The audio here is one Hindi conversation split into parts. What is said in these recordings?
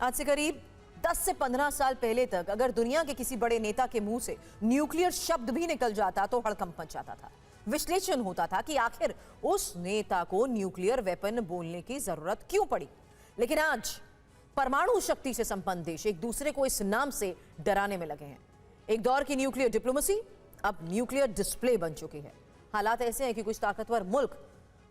आज से करीब 10 से 15 साल पहले तक अगर दुनिया के किसी बड़े नेता के मुंह से न्यूक्लियर शब्द भी निकल जाता तो हड़कंप मच जाता था। विश्लेषण होता था कि आखिर उस नेता को न्यूक्लियर वेपन बोलने की जरूरत क्यों पड़ी। लेकिन आज परमाणु शक्ति से संपन्न देश एक दूसरे को इस नाम से डराने में लगे हैं। एक दौर की न्यूक्लियर डिप्लोमेसी अब न्यूक्लियर डिस्प्ले बन चुकी है। हालात ऐसे हैं कि कुछ ताकतवर मुल्क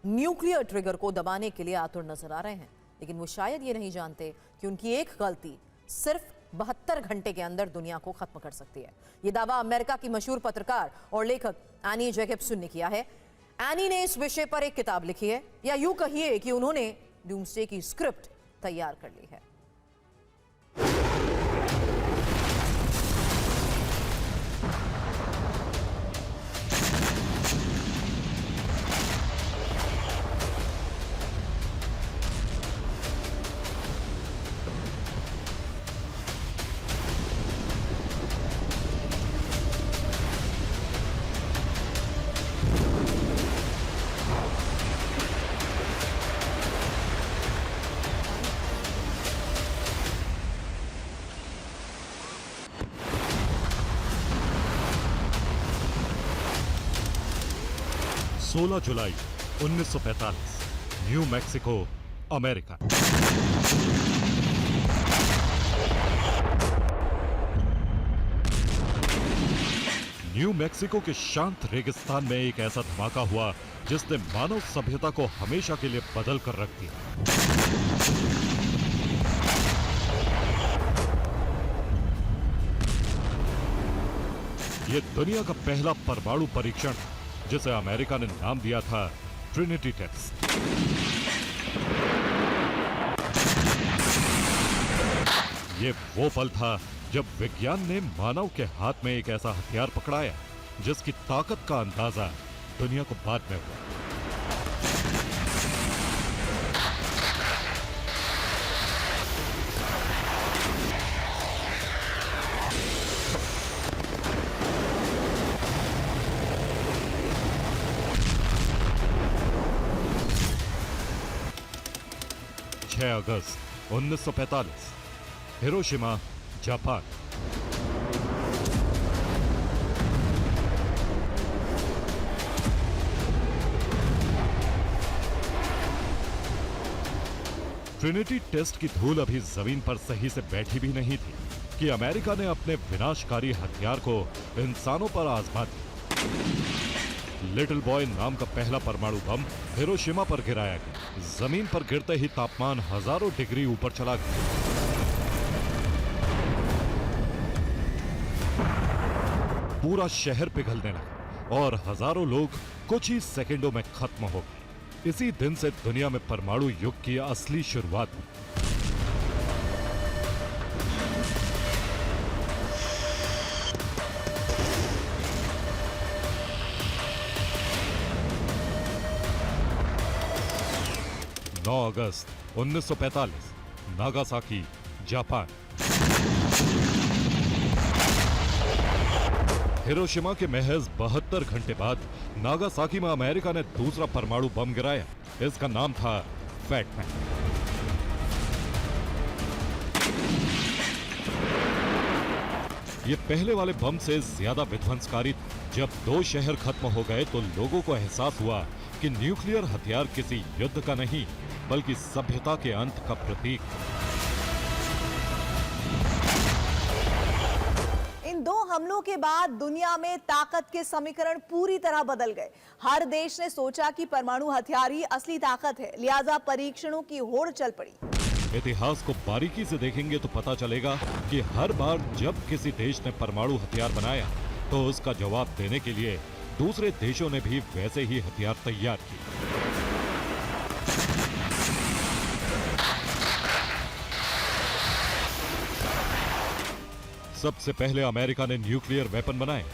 न्यूक्लियर ट्रिगर को दबाने के लिए आतुर नजर आ रहे हैं, लेकिन वो शायद ये नहीं जानते कि उनकी एक गलती सिर्फ 72 घंटे के अंदर दुनिया को खत्म कर सकती है। यह दावा अमेरिका की मशहूर पत्रकार और लेखक एनी जैकब्सन ने किया है। एनी ने इस विषय पर एक किताब लिखी है, या यूं कहिए कि उन्होंने डूम्सडे की स्क्रिप्ट तैयार कर ली है। सोलह जुलाई 1945, new Mexico, America. New Mexico के शांत रेगिस्तान में एक ऐसा धमाका हुआ जिसने मानव सभ्यता को हमेशा के लिए बदल कर रख दिया। यह दुनिया का पहला परमाणु परीक्षण जिसे अमेरिका ने नाम दिया था ट्रिनिटी टेस्ट। ये वो पल था जब विज्ञान ने मानव के हाथ में एक ऐसा हथियार पकड़ाया जिसकी ताकत का अंदाजा दुनिया को बाद में हुआ। अगस्त 1945, हिरोशिमा, जापान। ट्रिनिटी टेस्ट की धूल अभी जमीन पर सही से बैठी भी नहीं थी कि अमेरिका ने अपने विनाशकारी हथियार को इंसानों पर आजमा दिया। लिटिल बॉय नाम का पहला परमाणु बम हिरोशिमा पर गिराया गया। जमीन पर गिरते ही तापमान हजारों डिग्री ऊपर चला गया। पूरा शहर पिघलने लगा और हजारों लोग कुछ ही सेकंडों में खत्म हो गए। इसी दिन से दुनिया में परमाणु युग की असली शुरुआत हुई। अगस्त 1945, नागासाकी, जापान। हिरोशिमा के महज 72 घंटे बाद नागासाकी में अमेरिका ने दूसरा परमाणु बम गिराया। इसका नाम था फैटमैन। ये पहले वाले बम से ज्यादा विध्वंसकारी था। जब दो शहर खत्म हो गए तो लोगों को एहसास हुआ कि न्यूक्लियर हथियार किसी युद्ध का नहीं बल्कि सभ्यता के अंत का प्रतीक। इन दो हमलों के बाद दुनिया में ताकत के समीकरण पूरी तरह बदल गए। हर देश ने सोचा कि परमाणु हथियार ही असली ताकत है, लिहाजा परीक्षणों की होड़ चल पड़ी। इतिहास को बारीकी से देखेंगे तो पता चलेगा कि हर बार जब किसी देश ने परमाणु हथियार बनाया तो उसका जवाब देने के लिए दूसरे देशों ने भी वैसे ही हथियार तैयार किए। सबसे पहले अमेरिका ने न्यूक्लियर वेपन बनाए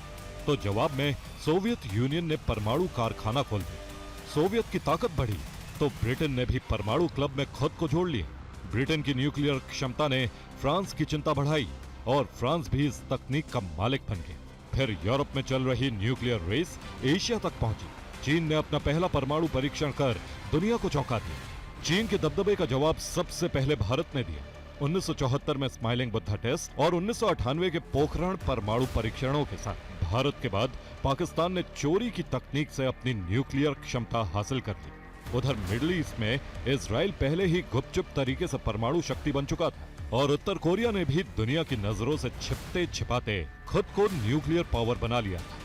तो जवाब में सोवियत यूनियन ने परमाणु कारखाना खोल दिया। सोवियत की ताकत बढ़ी तो ब्रिटेन ने भी परमाणु क्लब में खुद को जोड़ लिया। ब्रिटेन की न्यूक्लियर क्षमता ने फ्रांस की चिंता बढ़ाई और फ्रांस भी इस तकनीक का मालिक बन गया। फिर यूरोप में चल रही न्यूक्लियर रेस एशिया तक पहुंची। चीन ने अपना पहला परमाणु परीक्षण कर दुनिया को चौंका दिया। चीन के दबदबे का जवाब सबसे पहले भारत ने दिया। 1974 में स्माइलिंग बुद्धा टेस्ट और 1998 के पोखरण परमाणु परीक्षणों के साथ भारत के बाद पाकिस्तान ने चोरी की तकनीक से अपनी न्यूक्लियर क्षमता हासिल कर ली। उधर मिडिल ईस्ट में इजराइल पहले ही गुपचुप तरीके से परमाणु शक्ति बन चुका था और उत्तर कोरिया ने भी दुनिया की नजरों से छिपते छिपाते खुद को न्यूक्लियर पावर बना लिया था।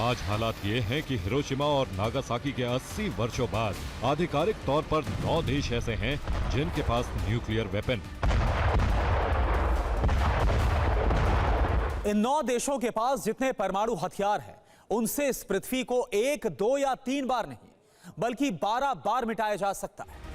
आज हालात ये हैं कि हिरोशिमा और नागासाकी के 80 वर्षों बाद आधिकारिक तौर पर 9 देश ऐसे हैं जिनके पास न्यूक्लियर वेपन। इन 9 देशों के पास जितने परमाणु हथियार हैं, उनसे इस पृथ्वी को 1, 2 या 3 बार नहीं बल्कि 12 बार मिटाया जा सकता है।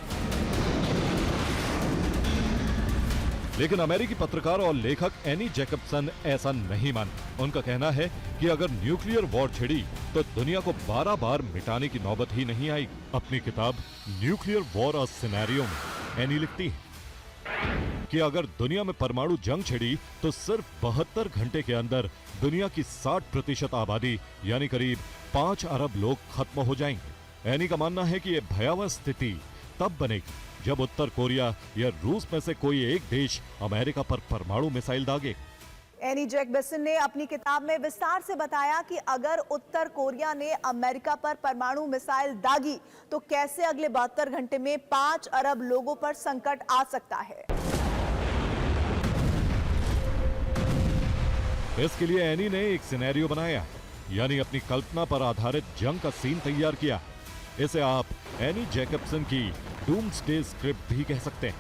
लेकिन अमेरिकी पत्रकार और लेखक एनी जैकबसन ऐसा नहीं मानते। उनका कहना है कि अगर न्यूक्लियर वॉर छिड़ी तो दुनिया को 12 बार मिटाने की नौबत ही नहीं आएगी। अपनी किताब न्यूक्लियर वॉर अ सिनेरियो में एनी लिखती है कि अगर दुनिया में परमाणु जंग छिड़ी तो सिर्फ 72 घंटे के अंदर दुनिया की 60% आबादी यानी करीब 5 अरब लोग खत्म हो जाएंगे। एनी का मानना है कि यह भयावह स्थिति तब बनेगी जब उत्तर कोरिया या रूस में से कोई एक देश अमेरिका पर परमाणु मिसाइल दागे। एनी जैकबसन ने अपनी किताब में विस्तार से बताया कि अगर उत्तर कोरिया ने अमेरिका पर परमाणु मिसाइल दागी तो कैसे अगले 72 घंटे में 5 अरब लोगों पर संकट आ सकता है। इसके लिए एनी ने एक सिनेरियो बनाया, यानी अपनी कल्पना पर आधारित जंग का सीन तैयार किया। इसे आप एनी जैकबसन की डूम्सडे स्क्रिप्ट भी कह सकते हैं।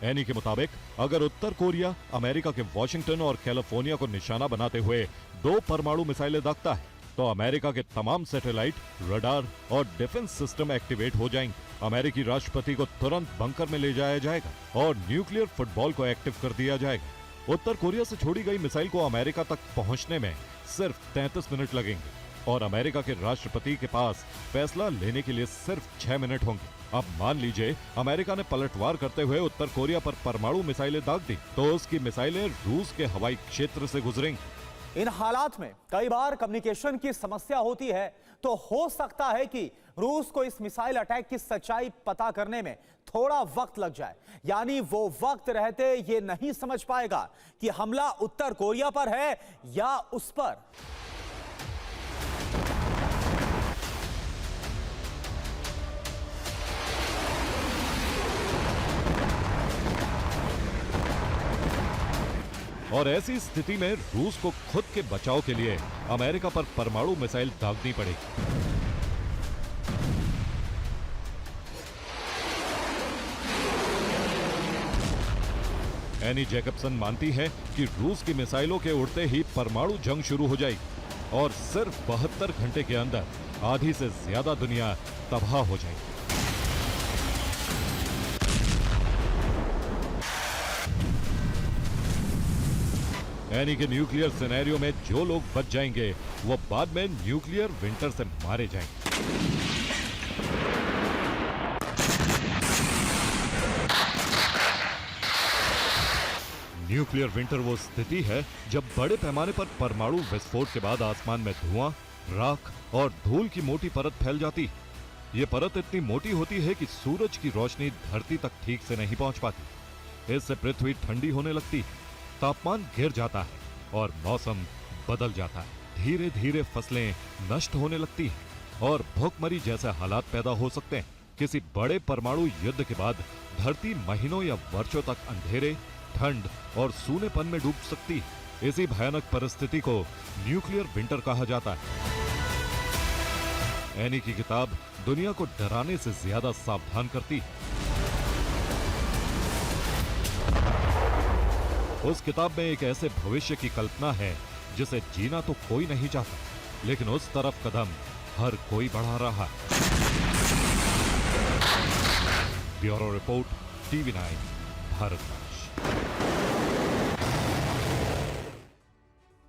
एनी के मुताबिक अगर उत्तर कोरिया अमेरिका के वॉशिंगटन और कैलिफोर्निया को निशाना बनाते हुए 2 परमाणु मिसाइलें दागता है तो अमेरिका के तमाम सैटेलाइट, रडार और डिफेंस सिस्टम एक्टिवेट हो जाएंगे। अमेरिकी राष्ट्रपति को तुरंत बंकर में ले जाया जाएगा और न्यूक्लियर फुटबॉल को एक्टिव कर दिया जाएगा। उत्तर कोरिया से छोड़ी गई मिसाइल को अमेरिका तक पहुंचने में सिर्फ 33 मिनट लगेंगे और अमेरिका के राष्ट्रपति के पास फैसला लेने के लिए सिर्फ 6 मिनट होंगे। अब मान लीजिए अमेरिका ने पलटवार करते हुए उत्तर कोरिया पर परमाणु मिसाइलें दाग दी तो उसकी मिसाइलें रूस के हवाई क्षेत्र से गुजरेंगी। इन हालात में कई बार कम्युनिकेशन की समस्या होती है, तो हो सकता है कि रूस को इस मिसाइल अटैक की सच्चाई पता करने में थोड़ा वक्त लग जाए, यानी वो वक्त रहते ये नहीं समझ पाएगा कि हमला उत्तर कोरिया पर है या उस पर। और ऐसी स्थिति में रूस को खुद के बचाव के लिए अमेरिका पर परमाणु मिसाइल दागनी पड़ेगी। एनी जैकबसन मानती है कि रूस की मिसाइलों के उड़ते ही परमाणु जंग शुरू हो जाएगी और सिर्फ 72 घंटे के अंदर आधी से ज्यादा दुनिया तबाह हो जाएगी। एनी के न्यूक्लियर सिनेरियो में जो लोग बच जाएंगे वो बाद में न्यूक्लियर विंटर से मारे जाएंगे। न्यूक्लियर विंटर वो स्थिति है जब बड़े पैमाने पर परमाणु विस्फोट के बाद आसमान में धुआं, राख और धूल की मोटी परत फैल जाती है। ये परत इतनी मोटी होती है कि सूरज की रोशनी धरती तक ठीक से नहीं पहुंच पाती। इससे पृथ्वी ठंडी होने लगती है, तापमान गिर जाता है और मौसम बदल जाता है। धीरे धीरे फसलें नष्ट होने लगती हैं और भूखमरी जैसे हालात पैदा हो सकते हैं। किसी बड़े परमाणु युद्ध के बाद धरती महीनों या वर्षों तक अंधेरे, ठंड और सूनेपन में डूब सकती है। इसी भयानक परिस्थिति को न्यूक्लियर विंटर कहा जाता है। एनी की किताब दुनिया को डराने से ज्यादा सावधान करती है। उस किताब में एक ऐसे भविष्य की कल्पना है जिसे जीना तो कोई नहीं चाहता, लेकिन उस तरफ कदम हर कोई बढ़ा रहा है। Bureau report, TV9, Bharat.